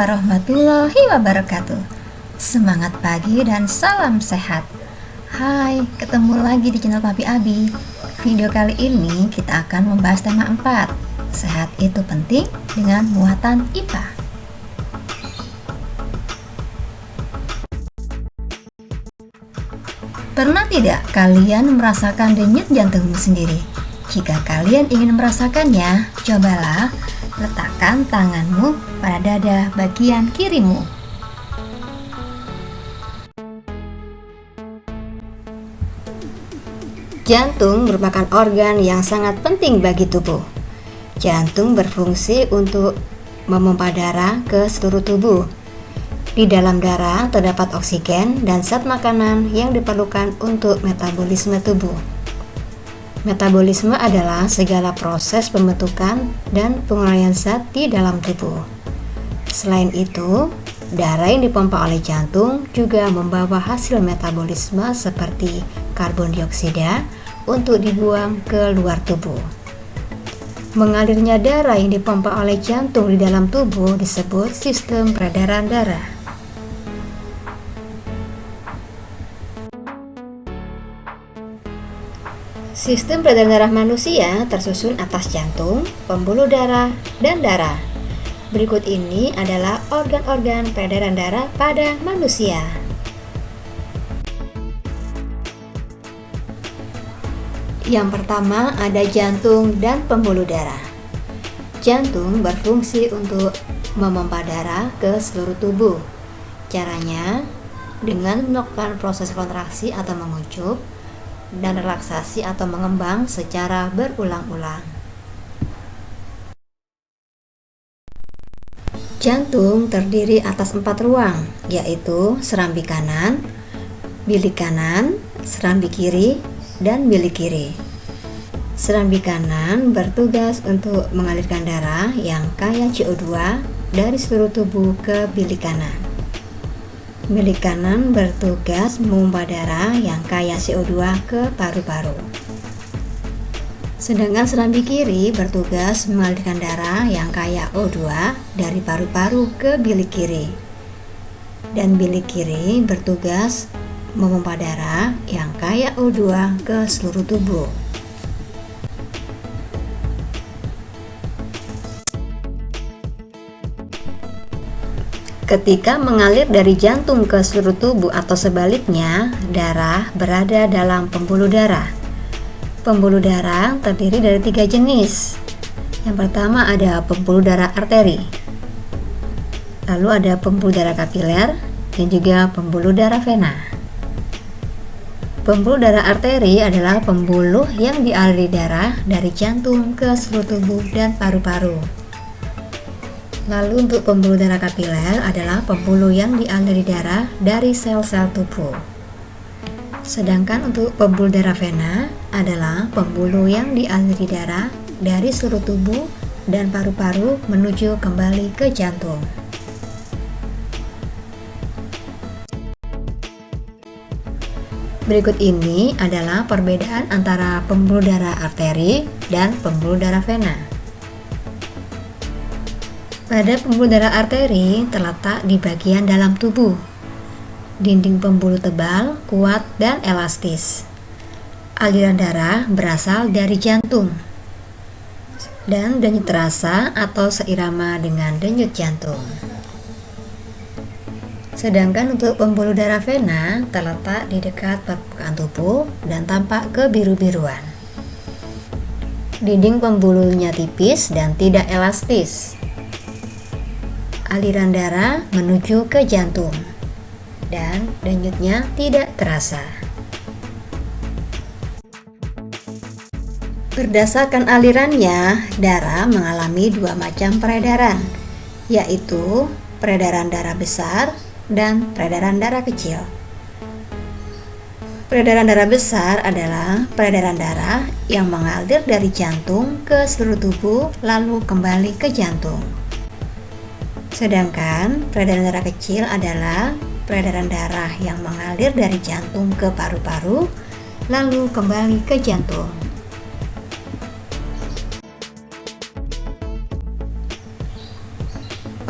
warahmatullahi wabarakatuh. Semangat pagi dan salam sehat. Hai, ketemu lagi di channel Papi Abi. Video kali ini kita akan membahas tema 4. Sehat itu penting dengan muatan IPA. Pernah tidak kalian merasakan denyut jantungmu sendiri? Jika kalian ingin merasakannya, cobalah letakkan tanganmu pada dada bagian kirimu. Jantung merupakan organ yang sangat penting bagi tubuh. Jantung berfungsi untuk memompa darah ke seluruh tubuh. Di dalam darah terdapat oksigen dan zat makanan yang diperlukan untuk metabolisme tubuh. Metabolisme adalah segala proses pembentukan dan penguraian zat di dalam tubuh. Selain itu, darah yang dipompa oleh jantung juga membawa hasil metabolisme seperti karbon dioksida untuk dibuang ke luar tubuh. Mengalirnya darah yang dipompa oleh jantung di dalam tubuh disebut sistem peredaran darah. Sistem peredaran darah manusia tersusun atas jantung, pembuluh darah, dan darah. Berikut ini adalah organ-organ peredaran darah pada manusia. Yang pertama ada jantung dan pembuluh darah. Jantung berfungsi untuk memompa darah ke seluruh tubuh. Caranya dengan melakukan proses kontraksi atau mengucup dan relaksasi atau mengembang secara berulang-ulang. Jantung terdiri atas 4 ruang, yaitu serambi kanan, bilik kanan, serambi kiri, dan bilik kiri. Serambi kanan bertugas untuk mengalirkan darah yang kaya CO2 dari seluruh tubuh ke bilik kanan. Bilik kanan bertugas memompa darah yang kaya CO2 ke paru-paru. Sedangkan serambi kiri bertugas mengalirkan darah yang kaya O2 dari paru-paru ke bilik kiri. Dan bilik kiri bertugas memompa darah yang kaya O2 ke seluruh tubuh. Ketika mengalir dari jantung ke seluruh tubuh atau sebaliknya, darah berada dalam pembuluh darah. Pembuluh darah terdiri dari 3 jenis. Yang pertama ada pembuluh darah arteri. Lalu ada pembuluh darah kapiler dan juga pembuluh darah vena. Pembuluh darah arteri adalah pembuluh yang dialiri darah dari jantung ke seluruh tubuh dan paru-paru. Lalu untuk pembuluh darah kapiler adalah pembuluh yang dialiri darah dari sel-sel tubuh. Sedangkan untuk pembuluh darah vena adalah pembuluh yang dialiri darah dari seluruh tubuh dan paru-paru menuju kembali ke jantung. Berikut ini adalah perbedaan antara pembuluh darah arteri dan pembuluh darah vena. Pada pembuluh darah arteri terletak di bagian dalam tubuh. Dinding pembuluh tebal, kuat, dan elastis. Aliran darah berasal dari jantung. Dan denyut terasa atau seirama dengan denyut jantung. Sedangkan untuk pembuluh darah vena terletak di dekat permukaan tubuh dan tampak kebiru-biruan. Dinding pembuluhnya tipis dan tidak elastis. Aliran darah menuju ke jantung dan denyutnya tidak terasa. Berdasarkan alirannya, darah mengalami 2 macam peredaran, yaitu peredaran darah besar dan peredaran darah kecil. Peredaran darah besar adalah peredaran darah yang mengalir dari jantung ke seluruh tubuh lalu kembali ke jantung. Sedangkan peredaran darah kecil adalah peredaran darah yang mengalir dari jantung ke paru-paru lalu kembali ke jantung.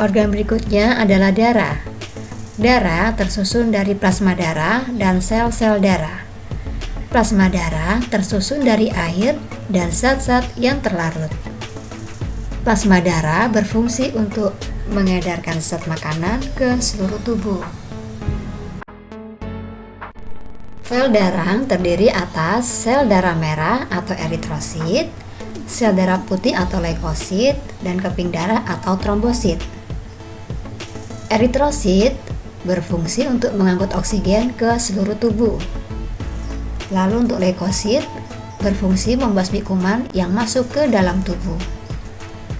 Organ berikutnya adalah darah. Darah tersusun dari plasma darah dan sel-sel darah. Plasma darah tersusun dari air dan zat-zat yang terlarut. Plasma darah berfungsi untuk mengedarkan zat makanan ke seluruh tubuh. Sel darah terdiri atas sel darah merah atau eritrosit, sel darah putih atau leukosit, dan keping darah atau trombosit. Eritrosit berfungsi untuk mengangkut oksigen ke seluruh tubuh. Lalu untuk leukosit berfungsi membasmi kuman yang masuk ke dalam tubuh.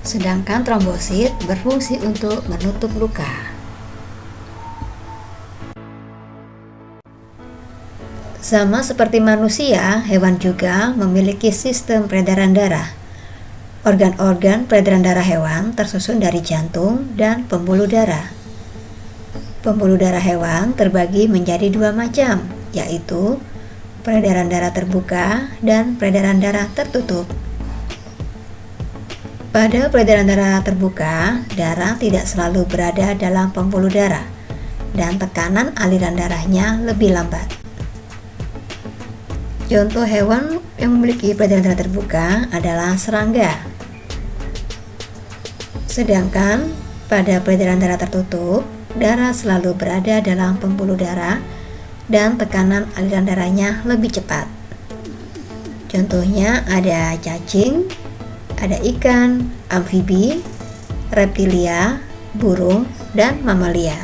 Sedangkan trombosit berfungsi untuk menutup luka. Sama seperti manusia, hewan juga memiliki sistem peredaran darah. Organ-organ peredaran darah hewan tersusun dari jantung dan pembuluh darah. Pembuluh darah hewan terbagi menjadi dua macam, yaitu peredaran darah terbuka dan peredaran darah tertutup. Pada peredaran darah terbuka, darah tidak selalu berada dalam pembuluh darah dan tekanan aliran darahnya lebih lambat. Contoh hewan yang memiliki peredaran darah terbuka adalah serangga. Sedangkan pada peredaran darah tertutup, darah selalu berada dalam pembuluh darah dan tekanan aliran darahnya lebih cepat. Contohnya ada cacing, ada ikan, amfibi, reptilia, burung, dan mamalia.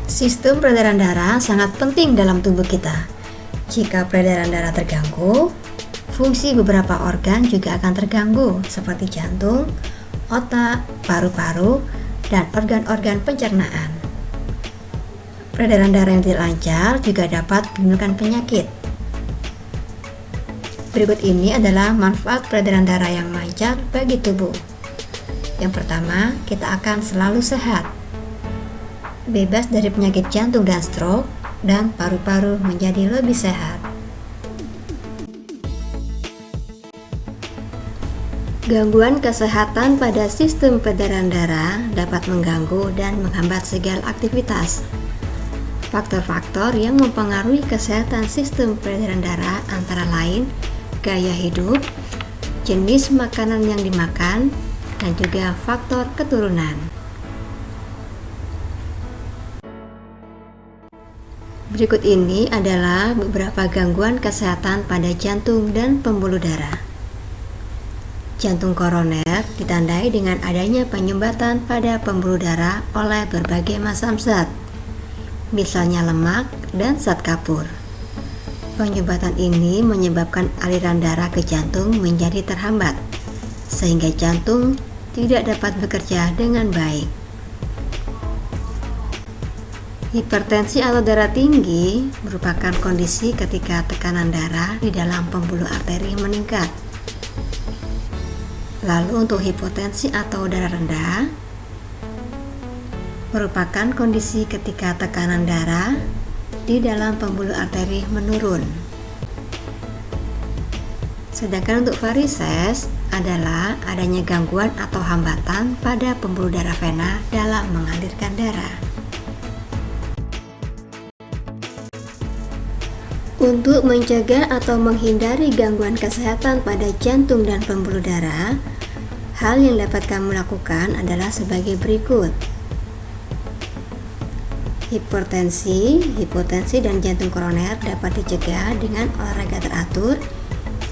Sistem peredaran darah sangat penting dalam tubuh kita. Jika peredaran darah terganggu, fungsi beberapa organ juga akan terganggu seperti jantung, otak, paru-paru, dan organ-organ pencernaan. Peredaran darah yang tidak lancar juga dapat menimbulkan penyakit. Berikut ini adalah manfaat peredaran darah yang lancar bagi tubuh. Yang pertama, kita akan selalu sehat, bebas dari penyakit jantung dan stroke, dan paru-paru menjadi lebih sehat. Gangguan kesehatan pada sistem peredaran darah dapat mengganggu dan menghambat segala aktivitas. Faktor-faktor yang mempengaruhi kesehatan sistem peredaran darah antara lain gaya hidup, jenis makanan yang dimakan, dan juga faktor keturunan. Berikut ini adalah beberapa gangguan kesehatan pada jantung dan pembuluh darah. Jantung koroner ditandai dengan adanya penyumbatan pada pembuluh darah oleh berbagai macam zat, misalnya lemak dan zat kapur. Penyumbatan ini menyebabkan aliran darah ke jantung menjadi terhambat, sehingga jantung tidak dapat bekerja dengan baik. Hipertensi atau darah tinggi merupakan kondisi ketika tekanan darah di dalam pembuluh arteri meningkat. Lalu untuk hipotensi atau darah rendah merupakan kondisi ketika tekanan darah di dalam pembuluh arteri menurun. Sedangkan untuk varises adalah adanya gangguan atau hambatan pada pembuluh darah vena dalam mengalirkan darah. Untuk mencegah atau menghindari gangguan kesehatan pada jantung dan pembuluh darah, hal yang dapat kamu lakukan adalah sebagai berikut. Hipotensi dan jantung koroner dapat dicegah dengan olahraga teratur,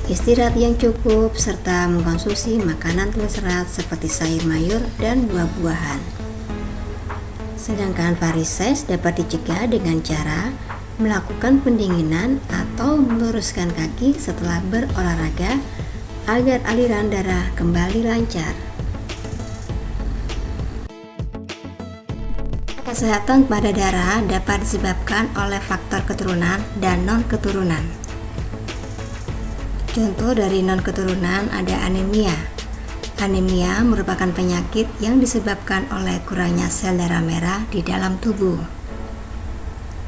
istirahat yang cukup, serta mengkonsumsi makanan berserat seperti sayur mayur dan buah-buahan. Sedangkan varises dapat dicegah dengan cara melakukan pendinginan atau meluruskan kaki setelah berolahraga agar aliran darah kembali lancar. Kesehatan pada darah dapat disebabkan oleh faktor keturunan dan non-keturunan. Contoh dari non-keturunan ada anemia. Anemia merupakan penyakit yang disebabkan oleh kurangnya sel darah merah di dalam tubuh.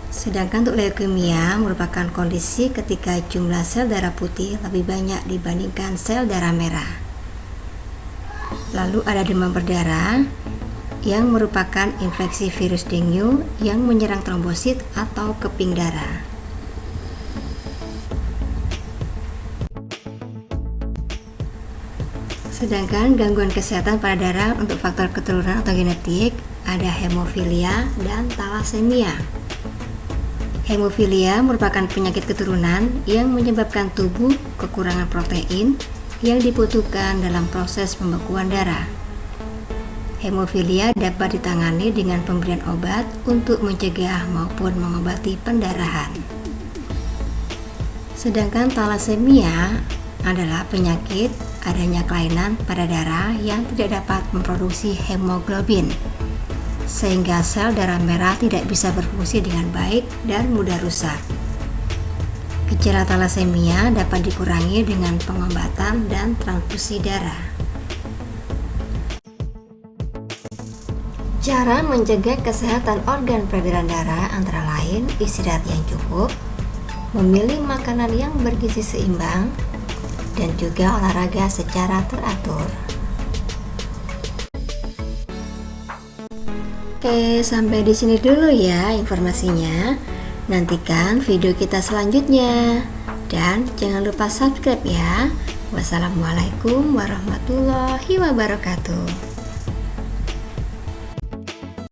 Sedangkan untuk leukemia merupakan kondisi ketika jumlah sel darah putih lebih banyak dibandingkan sel darah merah. Lalu ada demam berdarah yang merupakan infeksi virus dengue yang menyerang trombosit atau keping darah. Sedangkan gangguan kesehatan pada darah untuk faktor keturunan atau genetik ada hemofilia dan talasemia. Hemofilia merupakan penyakit keturunan yang menyebabkan tubuh kekurangan protein yang dibutuhkan dalam proses pembekuan darah. Hemofilia dapat ditangani dengan pemberian obat untuk mencegah maupun mengobati pendarahan. Sedangkan talasemia adalah penyakit adanya kelainan pada darah yang tidak dapat memproduksi hemoglobin, sehingga sel darah merah tidak bisa berfungsi dengan baik dan mudah rusak. Gejala talasemia dapat dikurangi dengan pengobatan dan transfusi darah. Cara mencegah kesehatan organ peredaran darah antara lain istirahat yang cukup, memilih makanan yang bergizi seimbang, dan juga olahraga secara teratur. Oke, sampai di sini dulu ya informasinya. Nantikan video kita selanjutnya. Dan jangan lupa subscribe ya. Wassalamualaikum warahmatullahi wabarakatuh.